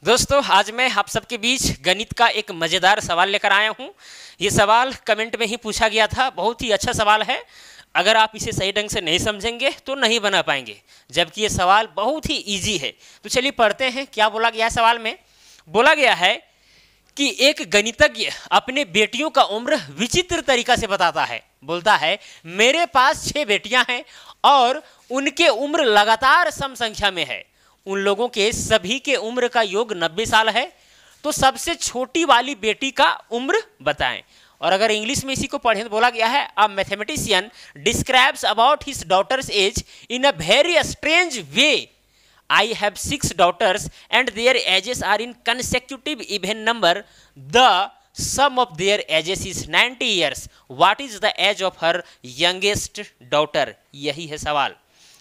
दोस्तों आज मैं आप सबके बीच गणित का एक मज़ेदार सवाल लेकर आया हूँ। ये सवाल कमेंट में ही पूछा गया था, बहुत ही अच्छा सवाल है। अगर आप इसे सही ढंग से नहीं समझेंगे तो नहीं बना पाएंगे, जबकि ये सवाल बहुत ही इजी है। तो चलिए पढ़ते हैं क्या बोला गया है। सवाल में बोला गया है कि एक गणितज्ञ अपने बेटियों का उम्र विचित्र तरीका से बताता है। बोलता है मेरे पास 6 बेटियां हैं और उनके उम्र लगातार सम संख्या में है। उन लोगों के सभी के उम्र का योग 90 साल है, तो सबसे छोटी वाली बेटी का उम्र बताएं। और अगर इंग्लिश में इसी को पढ़ें तो बोला गया है a mathematician describes about his daughters age in a very strange way. I have 6 daughters and their ages are in consecutive even number. The sum of their ages is 90 years. What is the age of her youngest daughter? यही है सवाल।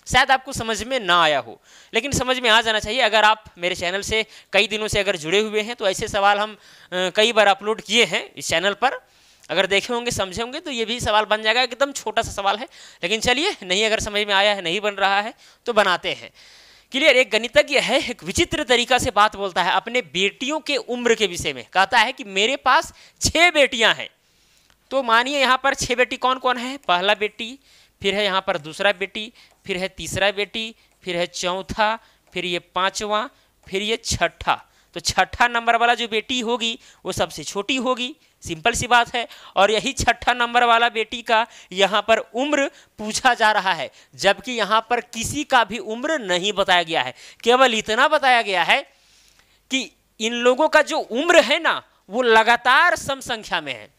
शायद आपको समझ में ना आया हो, लेकिन समझ में आ जाना चाहिए। अगर आप मेरे चैनल से कई दिनों से अगर जुड़े हुए हैं तो ऐसे सवाल हम कई बार अपलोड किए हैं इस चैनल पर। अगर देखे होंगे, समझे होंगे तो ये भी सवाल बन जाएगा। एकदम छोटा सा सवाल है, लेकिन चलिए, नहीं अगर समझ में आया है, नहीं बन रहा है तो बनाते हैं। क्लियर। एक गणितज्ञ है, एक विचित्र तरीका से बात बोलता है अपने बेटियों के उम्र के विषय में। कहता है कि मेरे पास 6 बेटियां हैं। तो मानिए यहाँ पर 6 बेटी कौन कौन है। पहला बेटी, फिर है यहाँ पर दूसरा बेटी, फिर है तीसरा बेटी, फिर है चौथा, फिर ये पांचवा, फिर ये छठा। तो छठा नंबर वाला जो बेटी होगी वो सबसे छोटी होगी, सिंपल सी बात है। और यही छठा नंबर वाला बेटी का यहाँ पर उम्र पूछा जा रहा है, जबकि यहाँ पर किसी का भी उम्र नहीं बताया गया है। केवल इतना बताया गया है कि इन लोगों का जो उम्र है ना वो लगातार सम संख्या में है।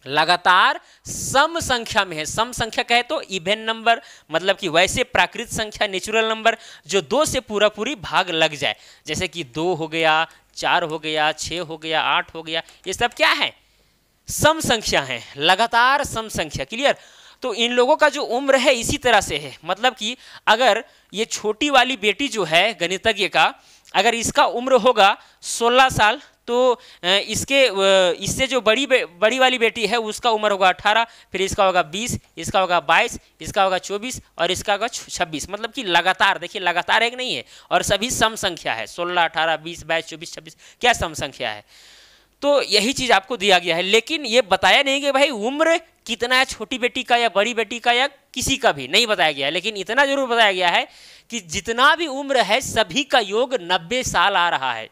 लगातार सम संख्या में है। सम संख्या कहे तो इवन नंबर, मतलब कि वैसे प्राकृत संख्या, नेचुरल नंबर जो 2 से पूरा पूरी भाग लग जाए, जैसे कि 2 हो गया, 4 हो गया, 6 हो गया, 8 हो गया। ये सब क्या है? सम संख्या है, लगातार सम संख्या। क्लियर। तो इन लोगों का जो उम्र है इसी तरह से है। मतलब कि अगर ये छोटी वाली बेटी जो है गणितज्ञ का, अगर इसका उम्र होगा 16 साल, तो इससे जो बड़ी वाली बेटी है उसका उम्र होगा 18, फिर इसका होगा 20, इसका होगा 22, इसका होगा 24 और इसका होगा 26। मतलब कि लगातार, देखिए लगातार एक नहीं है, और सभी सम संख्या है। 16, 18, 20, 22, 24, 26 क्या सम संख्या है। तो यही चीज आपको दिया गया है, लेकिन ये बताया नहीं कि भाई उम्र कितना है छोटी बेटी का या बड़ी बेटी का, या किसी का भी नहीं बताया गया है। लेकिन इतना जरूर बताया गया है कि जितना भी उम्र है सभी का योग 90 साल आ रहा है।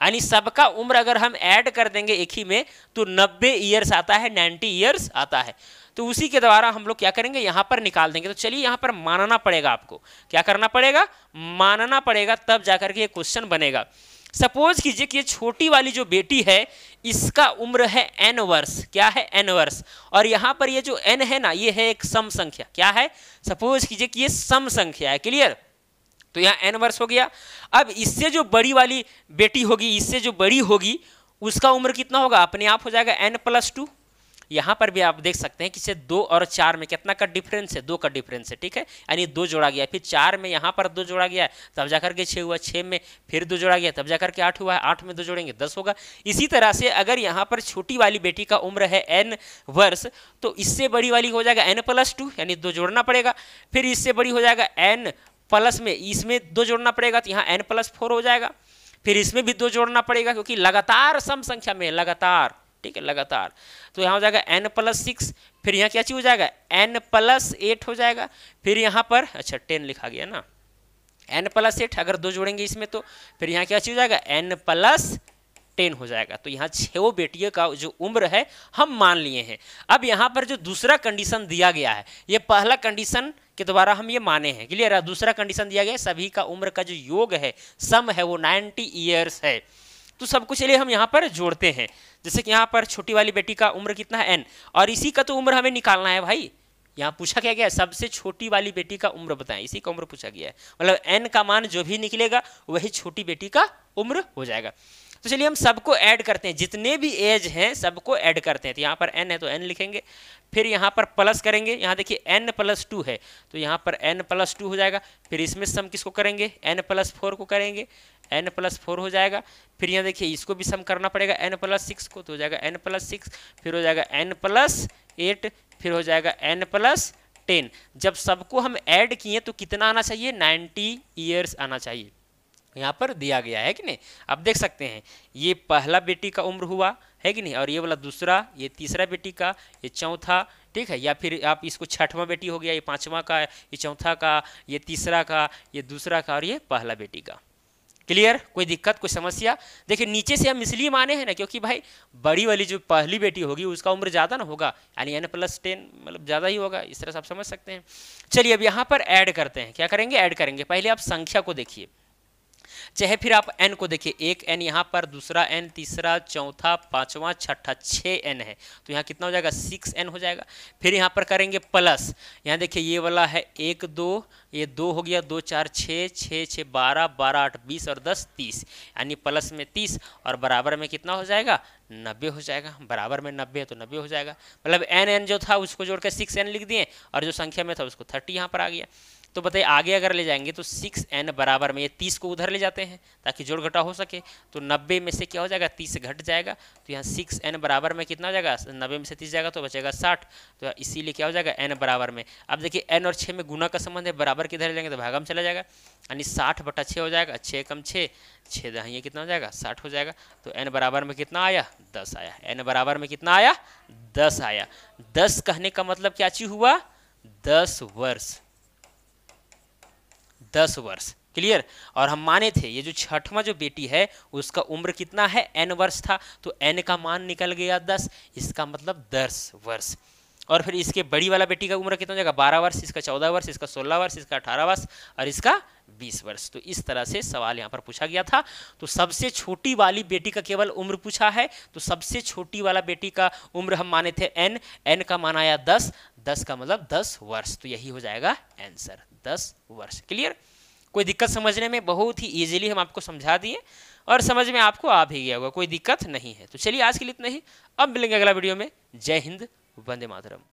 यानी सबका उम्र अगर हम ऐड कर देंगे एक ही में तो 90 ईयर्स आता है, 90 ईयर्स आता है। तो उसी के द्वारा हम लोग क्या करेंगे, यहाँ पर निकाल देंगे। तो चलिए यहाँ पर मानना पड़ेगा आपको। क्या करना पड़ेगा? मानना पड़ेगा, तब जाकर के ये क्वेश्चन बनेगा। सपोज कीजिए कि ये छोटी वाली जो बेटी है इसका उम्र है n वर्ष। क्या है? n वर्ष। और यहाँ पर ये जो n है ना, ये है एक सम संख्या। क्या है? सपोज कीजिए कि ये सम संख्या है। क्लियर। तो यहाँ n वर्ष हो गया। अब इससे जो बड़ी वाली बेटी होगी, इससे जो बड़ी होगी, उसका उम्र कितना होगा? अपने आप हो जाएगा n+2। यहाँ पर भी आप देख सकते हैं कि से 2 और 4 में कितना का डिफरेंस है? 2 का डिफरेंस है। ठीक है, यानी 2 जोड़ा गया, फिर 4 में यहाँ पर 2 जोड़ा गया तब जाकर के 6 हुआ, 6 में फिर 2 जोड़ा गया तब जाकर के 8 हुआ है, 8 में 2 जोड़ेंगे 10 होगा। इसी तरह से अगर यहाँ पर छोटी वाली बेटी का उम्र है n वर्ष, तो इससे बड़ी वाली हो जाएगा n+2, यानी 2 जोड़ना पड़ेगा। फिर इससे बड़ी हो जाएगा n प्लस में, इसमें 2 जोड़ना पड़ेगा तो यहाँ n+4 हो जाएगा। फिर इसमें भी 2 जोड़ना पड़ेगा क्योंकि लगातार सम संख्या में, लगातार। ठीक है, लगातार। तो यहाँ हो जाएगा n+6। फिर यहाँ क्या चीज हो जाएगा? n+8 हो जाएगा। फिर यहाँ पर, अच्छा 10 लिखा गया ना, n+8 अगर 2 जोड़ेंगे इसमें तो फिर यहाँ क्या चीज हो जाएगा? n+10 हो जाएगा। तो यहाँ 6 बेटियों का जो उम्र है हम मान लिए हैं। अब यहाँ पर जो दूसरा कंडीशन दिया गया है, ये पहला कंडीशन के द्वारा हम ये माने हैं। क्लियर है। दूसरा कंडीशन दिया गया है सभी का उम्र का जो योग है, सम है, वो 90 ईयर्स है। तो सब कुछ चलिए हम यहाँ पर जोड़ते हैं। जैसे कि यहाँ पर छोटी वाली बेटी का उम्र कितना है? n, और इसी का तो उम्र हमें निकालना है भाई। यहाँ पूछा क्या गया है? सबसे छोटी वाली बेटी का उम्र बताएं, इसी का उम्र पूछा गया है। मतलब n का मान जो भी निकलेगा वही छोटी बेटी का उम्र हो जाएगा। तो चलिए हम सबको ऐड करते हैं, जितने भी एज हैं सबको ऐड करते हैं। तो यहाँ पर n है तो n लिखेंगे, फिर यहाँ पर प्लस करेंगे। यहाँ देखिए n+2 है तो यहाँ पर n+2 हो जाएगा। फिर इसमें सम किसको करेंगे? n+4 को करेंगे, n+4 हो जाएगा। फिर यहाँ देखिए इसको भी सम करना पड़ेगा n+6 को, तो हो जाएगा n+6। फिर हो जाएगा n+8, फिर हो जाएगा n+10। जब सबको हम ऐड किए तो कितना आना चाहिए? 90 ईयर्स आना चाहिए। यहाँ पर दिया गया है कि नहीं। आप देख सकते हैं ये पहला बेटी का उम्र हुआ है कि नहीं, और ये वाला दूसरा, ये तीसरा बेटी का, ये चौथा, ठीक है, या फिर आप इसको छठवां बेटी हो गया, ये पांचवा का, ये चौथा का, ये तीसरा का, ये दूसरा का, और ये पहला बेटी का। क्लियर, कोई दिक्कत, कोई समस्या? देखिए नीचे से हम इसलिए माने हैं ना क्योंकि भाई बड़ी वाली जो पहली बेटी होगी उसका उम्र ज़्यादा ना होगा, यानी n+10 मतलब ज़्यादा ही होगा, इस तरह से आप समझ सकते हैं। चलिए अब यहाँ पर ऐड करते हैं, क्या करेंगे, ऐड करेंगे। पहले आप संख्या को देखिए, चाहे फिर आप n को देखिए, एक n यहाँ पर, दूसरा n, तीसरा, चौथा, पांचवा, छठा, 6n है, तो यहाँ कितना हो जाएगा, 6n हो जाएगा। फिर यहाँ पर करेंगे प्लस, यहाँ देखिए ये वाला है 1 2, ये 2 हो गया, 2 4 6, 6 6 12, 12 8 20 और 10 30, यानी प्लस में 30 और बराबर में कितना हो जाएगा, 90 हो जाएगा। बराबर में 90 है तो 90 हो जाएगा, मतलब n जो था उसको जोड़ कर 6n लिख दिए और जो संख्या में था उसको 30 यहाँ पर आ गया। तो बताइए आगे अगर ले जाएंगे तो 6n बराबर में, ये 30 को उधर ले जाते हैं ताकि जोड़ घटा हो सके, तो 90 में से क्या हो जाएगा, 30 घट जाएगा, तो यहाँ 6n बराबर में कितना हो जाएगा, 90 में से 30 जाएगा तो बचेगा 60, तो इसीलिए क्या हो जाएगा, n बराबर में। अब देखिए n और 6 में गुना का संबंध है, बराबर किधर ले जाएंगे तो भागम चला जाएगा, यानी 60/6 हो जाएगा, 6 कम 6, 6 दहाई ये कितना हो जाएगा, 60 हो जाएगा। तो n बराबर में कितना आया, 10 आया। n बराबर में कितना आया, 10 आया। 10 कहने का मतलब क्या चीज हुआ, 10 वर्ष, 10 वर्ष। क्लियर। और हम माने थे ये जो छठवां जो बेटी है उसका उम्र कितना है, n वर्ष था, तो n का मान निकल गया 10, इसका मतलब 10 वर्ष। और फिर इसके बड़ी वाला बेटी का उम्र कितना हो जाएगा, 12 वर्ष, इसका 14 वर्ष, इसका 16 वर्ष, इसका 18 वर्ष और इसका 20 वर्ष। तो इस तरह से सवाल यहाँ पर पूछा गया था। तो सबसे छोटी वाली बेटी का केवल उम्र पूछा है, तो सबसे छोटी वाला बेटी का उम्र हम माने थे n का मान आया 10, 10 का मतलब 10 वर्ष, तो यही हो जाएगा आंसर, 10 वर्ष। क्लियर। कोई दिक्कत समझने में, बहुत ही इजीली हम आपको समझा दिए और समझ में आपको आ भी गया होगा, कोई दिक्कत नहीं है। तो चलिए आज के लिए इतना ही, अब मिलेंगे अगला वीडियो में। जय हिंद, वंदे मातरम।